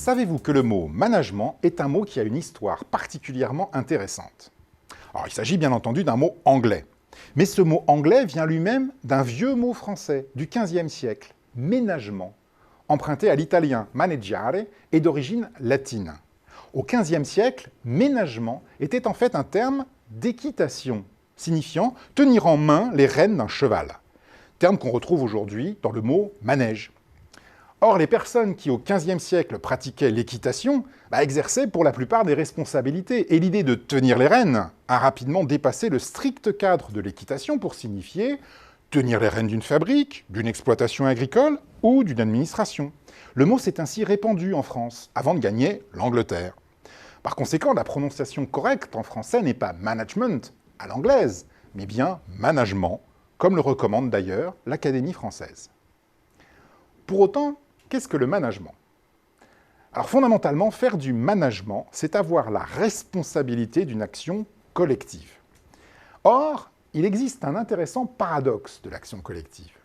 Savez-vous que le mot « management » est un mot qui a une histoire particulièrement intéressante? Alors, il s'agit bien entendu d'un mot anglais. Mais ce mot anglais vient lui-même d'un vieux mot français du XVe siècle, « ménagement », emprunté à l'italien « maneggiare » et d'origine latine. Au XVe siècle, « ménagement » était en fait un terme d'équitation, signifiant « tenir en main les rênes d'un cheval », terme qu'on retrouve aujourd'hui dans le mot « manège ». Or, les personnes qui, au XVe siècle, pratiquaient l'équitation, exerçaient pour la plupart des responsabilités. Et l'idée de tenir les rênes a rapidement dépassé le strict cadre de l'équitation pour signifier tenir les rênes d'une fabrique, d'une exploitation agricole ou d'une administration. Le mot s'est ainsi répandu en France, avant de gagner l'Angleterre. Par conséquent, la prononciation correcte en français n'est pas management à l'anglaise, mais bien management, comme le recommande d'ailleurs l'Académie française. Pour autant, qu'est-ce que le management? Alors fondamentalement, faire du management, c'est avoir la responsabilité d'une action collective. Or, il existe un intéressant paradoxe de l'action collective.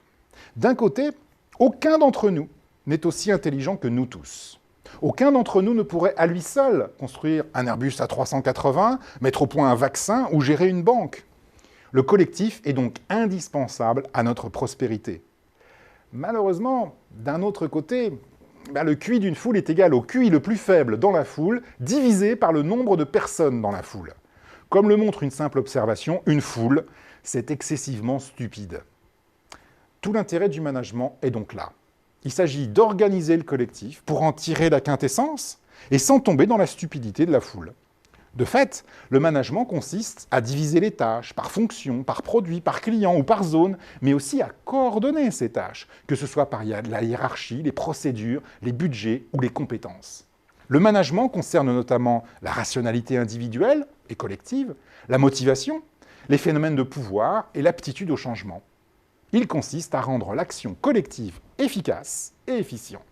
D'un côté, aucun d'entre nous n'est aussi intelligent que nous tous. Aucun d'entre nous ne pourrait à lui seul construire un Airbus A380, mettre au point un vaccin ou gérer une banque. Le collectif est donc indispensable à notre prospérité. Malheureusement, d'un autre côté, le QI d'une foule est égal au QI le plus faible dans la foule, divisé par le nombre de personnes dans la foule. Comme le montre une simple observation, une foule, c'est excessivement stupide. Tout l'intérêt du management est donc là. Il s'agit d'organiser le collectif pour en tirer la quintessence et sans tomber dans la stupidité de la foule. De fait, le management consiste à diviser les tâches par fonction, par produit, par client ou par zone, mais aussi à coordonner ces tâches, que ce soit par la hiérarchie, les procédures, les budgets ou les compétences. Le management concerne notamment la rationalité individuelle et collective, la motivation, les phénomènes de pouvoir et l'aptitude au changement. Il consiste à rendre l'action collective efficace et efficiente.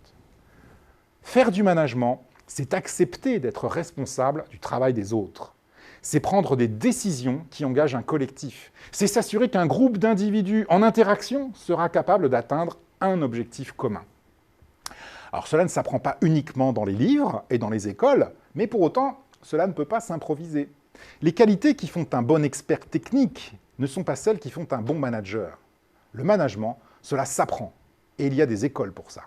Faire du management, c'est accepter d'être responsable du travail des autres. C'est prendre des décisions qui engagent un collectif. C'est s'assurer qu'un groupe d'individus en interaction sera capable d'atteindre un objectif commun. Alors cela ne s'apprend pas uniquement dans les livres et dans les écoles, mais pour autant, cela ne peut pas s'improviser. Les qualités qui font un bon expert technique ne sont pas celles qui font un bon manager. Le management, cela s'apprend, et il y a des écoles pour ça.